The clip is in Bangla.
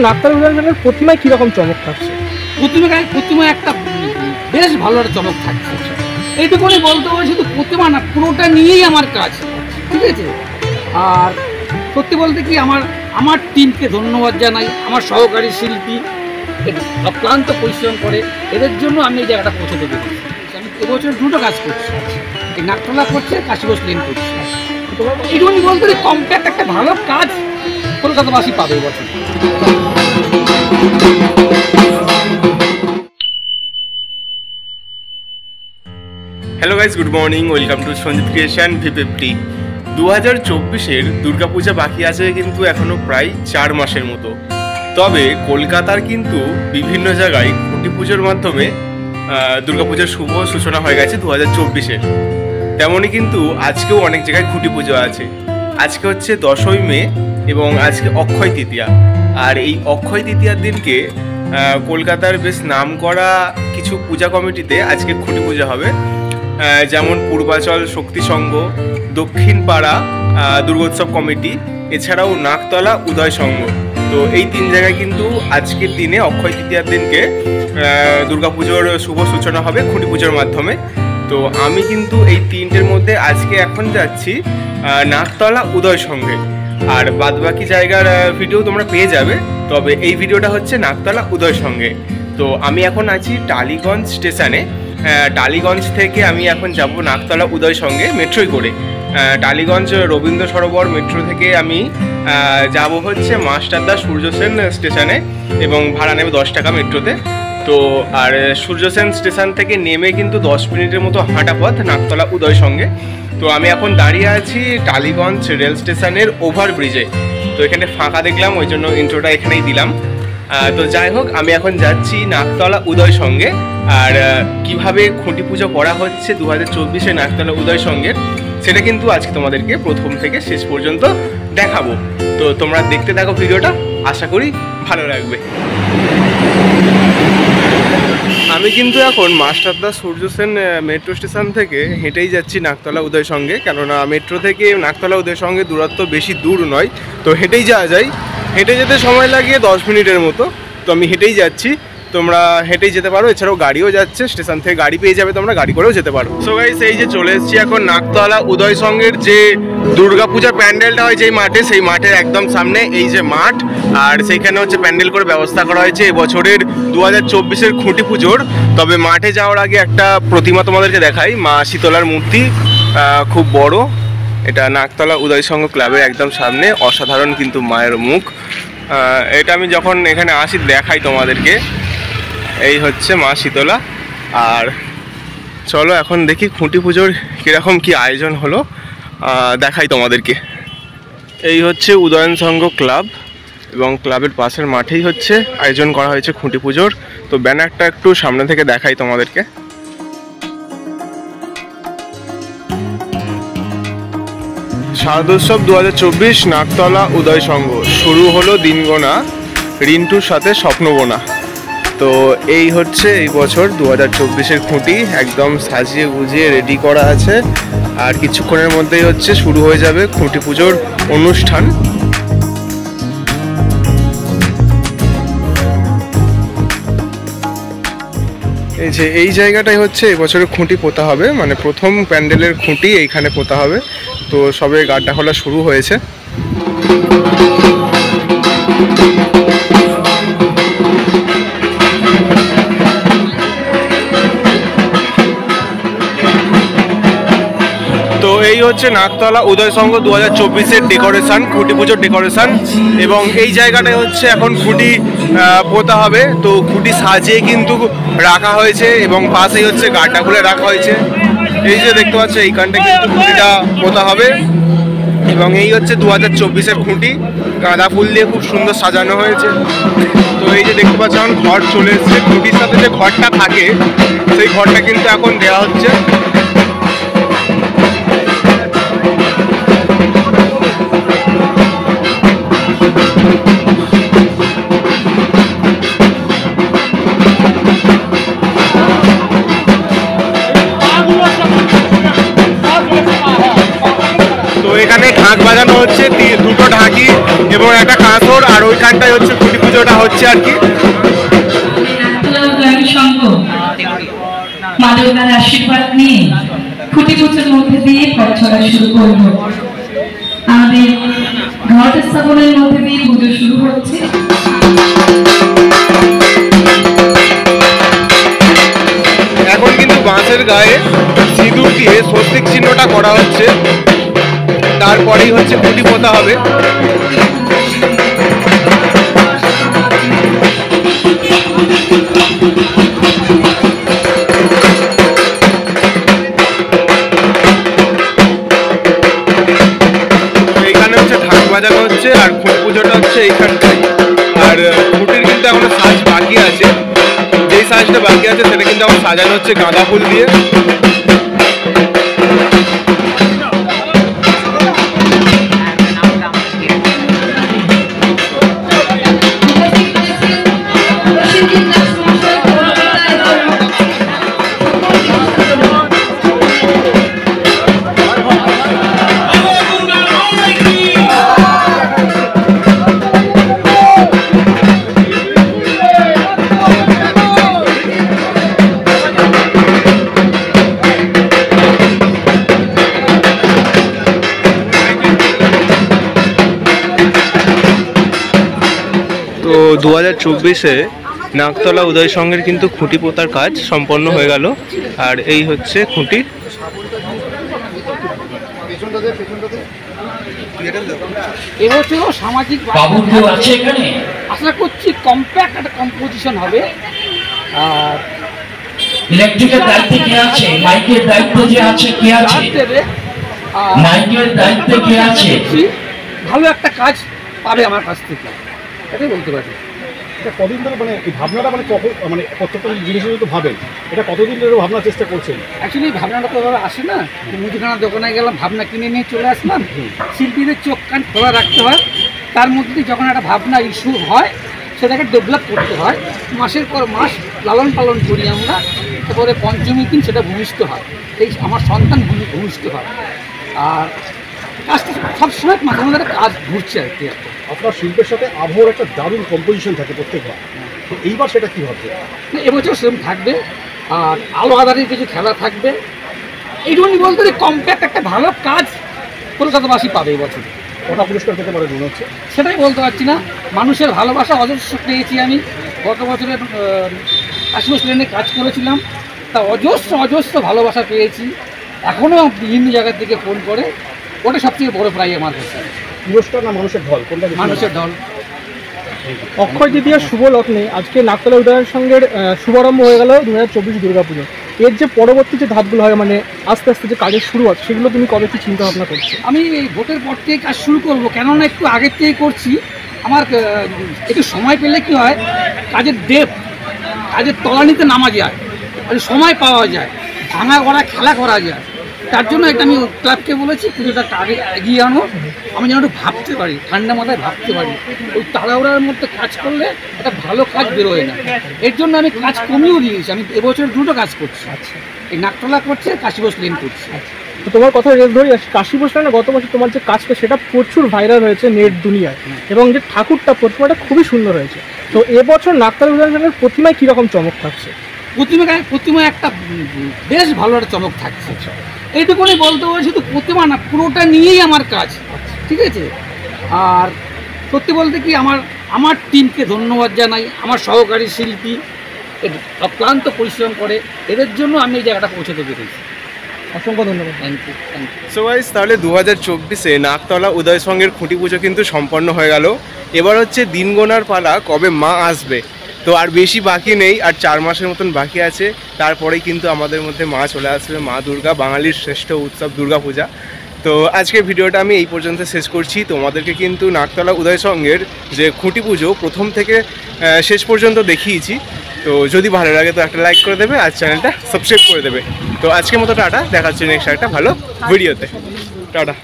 নাকতলা উদয়নের প্রতিমায় কিরকম চমক থাকছে? প্রতিমায় একটা বেশ ভালো একটা চমক থাকছে। এইটুকুনি বলতে হবে, শুধু প্রতিমা না, পুরোটা নিয়েই আমার কাজ, ঠিক আছে। আর সত্যি বলতে কি, আমার টিমকে ধন্যবাদ জানাই, আমার সহকারী শিল্পী অক্লান্ত পরিশ্রম করে, এদের জন্য আমি এই জায়গাটা পৌঁছতে পেরেছি। আমি এবছর দুটো কাজ করছি, এই নাকতলা করছে, কাশীগঞ্জ লেন করছি। এইটুকুনি বলতে কম্প্যাক্ট একটা ভালো কাজ কলকাতাবাসী পাবে এবছর। Hello guys, good morning, welcome to Sanjit creation V50। 2024-এর দুর্গাপূজা বাকি আছে কিন্তু এখনও প্রায় 4 মাসের মতো। তবে কলকাতার কিন্তু বিভিন্ন জায়গায় খুঁটি পুজোর মাধ্যমে দুর্গাপূজার শুভ সূচনা হয়ে গেছে 2024-এর। তেমনই কিন্তু আজকেও অনেক জায়গায় খুঁটি পুজো আছে। আজকে হচ্ছে 10ই মে এবং আজকে অক্ষয় তৃতীয়া। আর এই অক্ষয় তৃতীয়ার দিনকে কলকাতার বেশ নাম করা কিছু পূজা কমিটিতে আজকে খুঁটি পুজো হবে, যেমন পূর্বাচল শক্তি সংঘ, দক্ষিণ পাড়া দুর্গোৎসব কমিটি, এছাড়াও নাকতলা উদয় সংঘ। তো এই 3 জায়গায় কিন্তু আজকের দিনে অক্ষয় তৃতীয়ার দিনকে দুর্গাপুজোর শুভ সূচনা হবে খুঁটি পুজোর মাধ্যমে। তো আমি কিন্তু এই 3টের মধ্যে আজকে এখন যাচ্ছি নাকতলা উদয় সংঘে, আর বাদবাকি জায়গার ভিডিও তোমরা পেয়ে যাবে। তবে এই ভিডিওটা হচ্ছে নাকতলা উদয় সংঘে। তো আমি এখন আছি টালিগঞ্জ স্টেশনে। টালিগঞ্জ থেকে আমি এখন যাব নাকতলা উদয় সংঘে মেট্রোয় করে। টালিগঞ্জ রবীন্দ্র সরোবর মেট্রো থেকে আমি যাব হচ্ছে মাস্টারদা সূর্যসেন স্টেশনে, এবং ভাড়া নেবে 10 টাকা মেট্রোতে। তো আর সূর্যসেন স্টেশন থেকে নেমে কিন্তু 10 মিনিটের মতো হাঁটা পথ নাকতলা উদয় সংঘে। তো আমি এখন দাঁড়িয়ে আছি টালিগঞ্জ রেল স্টেশনের ওভারব্রিজে। তো এখানে ফাঁকা দেখলাম, ওই জন্য ইন্ট্রোটা এখানেই দিলাম। তো যাই হোক, আমি এখন যাচ্ছি নাকতলা উদয় সংঘে। আর কিভাবে খুঁটি পুজো করা হচ্ছে 2024-এ নাকতলা উদয় সংঘের, সেটা কিন্তু আজকে তোমাদেরকে প্রথম থেকে শেষ পর্যন্ত দেখাবো। তো তোমরা দেখতে থাকো ভিডিওটা, আশা করি ভালো লাগবে। আমি কিন্তু এখন মাস্টারদা সূর্যসেন মেট্রো স্টেশন থেকে হেঁটেই যাচ্ছি নাকতলা উদয় সংঘে, কেননা মেট্রো থেকে নাকতলা উদয় সংঘে দূরত্ব বেশি দূর নয়, তো হেঁটেই যাওয়া যায়। হেঁটে যেতে সময় লাগে 10 মিনিটের মতো। তো আমি হেঁটেই যাচ্ছি, তোমরা হেঁটেই যেতে পারো। এছাড়াও গাড়িও যাচ্ছে, স্টেশন থেকে গাড়ি পেয়ে যাবে, তোমরা গাড়ি করেও যেতে পারো। সো গাইস, এই যে চলে এসেছি এখন নাকতলা উদয় সংঘের যে দুর্গাপূজার প্যান্ডেলটা হয় যেই মাঠে, সেই মাঠের একদম সামনে এই যে মাঠ, আর সেইখানে হচ্ছে প্যান্ডেল করে ব্যবস্থা করা হয়েছে এবছরের 2024-এর খুঁটি পুজোর। তবে মাঠে যাওয়ার আগে একটা প্রতিমা তোমাদেরকে দেখাই, মা শীতলার মূর্তি, খুব বড়। এটা নাকতলা উদয় সংঘ ক্লাবের একদম সামনে, অসাধারণ কিন্তু মায়ের মুখ। এটা আমি যখন এখানে আসি দেখাই তোমাদেরকে। এই হচ্ছে মা শীতলা। আর চলো এখন দেখি খুঁটি পুজোর কীরকম কি আয়োজন হলো, দেখাই তোমাদেরকে। এই হচ্ছে উদয়ন সংঘ ক্লাব, এবং ক্লাবের পাশের মাঠেই হচ্ছে আয়োজন করা হয়েছে খুঁটি পুজোর। তো ব্যানারটা একটু সামনে থেকে দেখাই তোমাদেরকে। শারদোৎসব 2024 নাকতলা উদয় সংঘ শুরু হলো দিন গোনা, রিন্টুর সাথে স্বপ্ন গোনা। তো এই হচ্ছে এই বছর 2024-এর খুঁটি, একদম সাজিয়ে গুজিয়ে রেডি করা আছে। আর কিছুক্ষণের মধ্যেই হচ্ছে শুরু হয়ে যাবে খুঁটি পুজোর অনুষ্ঠান। এই যে এই জায়গাটাই হচ্ছে এবছরের খুঁটি পোতা হবে, মানে প্রথম প্যান্ডেলের খুঁটি এইখানে পোতা হবে। তো সবে গাড্ডা খোলা শুরু হয়েছে। তো এই হচ্ছে নাকতলা উদয় সংঘ 2024-এর ডেকোরেশন, খুঁটি পুজোর ডেকোরেশন। এবং এই জায়গাটায় হচ্ছে এখন খুঁটি পোতা হবে। তো খুঁটি সাজিয়ে কিন্তু রাখা হয়েছে, এবং পাশেই হচ্ছে গাড্ডা খুলে রাখা হয়েছে। এই যে দেখতে পাচ্ছ, এইখানটা কিন্তু খুঁটিটা পোতা হবে। এবং এই হচ্ছে 2024-এর খুঁটি, গাঁদা ফুল দিয়ে খুব সুন্দর সাজানো হয়েছে। তো এই যে দেখতে পাচ্ছ, এখন ঘর চলে এসছে। খুঁটির সাথে যে ঘরটা থাকে সেই ঘরটা কিন্তু এখন দেওয়া হচ্ছে। এখানে ঢাক বাজানো হচ্ছে, দুটো ঢাকি এবং একটা কাঁসর, আর ওইখানটায় হচ্ছে খুঁটি পুজো পুজোটা হচ্ছে আর কি। মা দুর্গার আশীর্বাদ নিয়ে খুঁটি পুজোর মধ্যে দিয়ে পথ চলা শুরু করব। আমাদের ঘট স্থাপনের মধ্যে দিয়ে পুজো শুরু হচ্ছে। এখন কিন্তু বাঁশের গায়ে সিঁদুর দিয়ে স্বস্তিক চিহ্নটা করা হচ্ছে, তারপরেই হচ্ছে খুঁটি পোতা হবে। এইখানে হচ্ছে ঢাক বাজানো হচ্ছে আর খুঁটি পুজোটা হচ্ছে এইখানটায়। আর খুঁটির কিন্তু এখনো সাজ বাকি আছে, যেই সাজটা বাকি আছে সেটা কিন্তু এখন সাজানো হচ্ছে গাঁদা ফুল দিয়ে। তো 2024-এ নাকতলা উদয় সংঘের কিন্তু খুঁটি পোতার কাজ সম্পন্ন হয়ে গেল। আর এই হচ্ছে খুঁটি। এবছরও সামাজিক আশা করছি কম্প্যাক্ট একটা কম্পোজিশন হবে। আর ইলেকট্রিকের দায়িত্বে কে আছে, মাইকের দায়িত্বে যে আছে কে আছে, মাইকের দায়িত্বে কে আছে, ভালো একটা কাজ পাবে আমার কাছ থেকে, এটাই বলতে পারি। এটা কতদিন ধরে মানে এই ভাবনাটা মানে কখন মানে প্রত্যেকটা জিনিসের তো ভাবেন, এটা কতদিন ধরে ভাবনার চেষ্টা করছেন? অ্যাকচুয়ালি ভাবনাটা তো এভাবে আসে না, মুদিখানা দোকানে গেলাম, ভাবনা কিনে নিয়ে চলে আসলাম। শিল্পীদের চোখ কান খোলা রাখতে হয়, তার মধ্যে যখন একটা ভাবনা ইস্যু হয় সেটাকে ডেভেলপ করতে হয়। মাসের পর মাস লালন পালন করি আমরা, তারপরে পঞ্চমীর দিন সেটা ভূমিষ্ঠ হয়, এই আমার সন্তান ভূমিষ্ঠ হয়। আর কাজটা সবসময় মাঝে মাঝে একটা কাজ ঘুরছে আর কি। আপনার শিল্পের সাথে আবহাওয়ার একটা দারুণ কম্পোজিশন থাকে প্রত্যেকবার, তো এইবার সেটা কী ভাবছে? এবছর সেরকম থাকবে, আর আলো আধারের কিছু খেলা থাকবে। এইটুকুনি বলতে কম্প্যাক্ট একটা ভালো কাজ কলকাতাবাসী পাবে এবছর। কটা পুরস্কার পেতে পারে মনে হচ্ছে? সেটাই বলতে পারছি না, মানুষের ভালোবাসা অজস্র পেয়েছি আমি। গত বছরের আশিস লেনে কাজ করেছিলাম, তা অজস্র ভালোবাসা পেয়েছি। এখনও বিভিন্ন জায়গা থেকে ফোন করে, ওটা সবথেকে বড় প্রায় আমার কাছে। পুরস্কার না মানুষের ঢল, কোনটা? মানুষের ঢল। অক্ষয় তৃতীয়ার শুভ লগ্নে আজকে নাকতলা উদয় সংঘের শুভারম্ভ হয়ে গেল 2024 দুর্গাপুজো। এর যে পরবর্তী যে ধাপগুলো হয় মানে আস্তে আস্তে যে কাজের শুরুয়াত, সেগুলো তুমি কবে কি চিন্তা ভাবনা করছো? আমি এই ভোটের পর থেকে কাজ শুরু করবো, কেননা একটু আগের থেকেই করছি। আমার একটু সময় পেলে কি হয়, কাজের কাজের তলানিতে নামা যায়, সময় পাওয়া যায়, ভাঙা করা খেলা করা যায়। তার জন্য এটা আমি ক্লাবকে বলেছি পুজোটা আগে এগিয়ে আনো, আমি যেন একটু ভাবতে পারি, ঠান্ডা মাথায় ভাবতে পারি। ওই তাড়াহুড়ার মধ্যে কাজ করলে একটা ভালো কাজ বেরোয় না। এর জন্য আমি কাজ কমিয়েও দিয়েছি। আমি এবছর দুটো কাজ করছি, এই নাকতলা করছি, কাশীবোস লেন করছি। তো তোমার কথা রেস ধরি, কাশীবোস লেনে গত বছর তোমার যে কাজটা সেটা প্রচুর ভাইরাল হয়েছে নেট দুনিয়ায়, এবং যে ঠাকুরটা প্রতিমাটা খুবই সুন্দর হয়েছে। তো এবছর নাকতলা উদয় সংঘের প্রতিমায় কীরকম চমক থাকছে? প্রতিমায় একটা বেশ ভালো একটা চমক থাকছে। এইটুকুনি বলতে পারি, শুধু প্রতিমা না, পুরোটা নিয়েই আমার কাজ, ঠিক আছে। আর সত্যি বলতে কি, আমার টিমকে ধন্যবাদ জানাই, আমার সহকারী শিল্পী অক্লান্ত পরিশ্রম করে, এদের জন্য আমি এই জায়গাটা পৌঁছতে পেরেছি। অসংখ্য ধন্যবাদ। Thank you. সো গাইস, তাহলে 2024-এ নাকতলা উদয় সংঘের খুঁটি পুজো কিন্তু সম্পন্ন হয়ে গেল। এবার হচ্ছে দিন গোনার পালা, কবে মা আসবে। তো আর বেশি বাকি নেই, আর 4 মাসের মতন বাকি আছে, তারপরেই কিন্তু আমাদের মধ্যে মা চলে আসবে, মা দুর্গা, বাঙালির শ্রেষ্ঠ উৎসব দুর্গা পূজা। তো আজকের ভিডিওটা আমি এই পর্যন্ত শেষ করছি। তোমাদেরকে কিন্তু নাকতলা উদয় সংঘের যে খুঁটি পুজো প্রথম থেকে শেষ পর্যন্ত দেখিয়েছি। তো যদি ভালো লাগে তো একটা লাইক করে দেবে, আর চ্যানেলটা সাবস্ক্রাইব করে দেবে। তো আজকের মতো টাটা, দেখা হচ্ছে নেক্সট একটা ভালো ভিডিওতে। টাটা।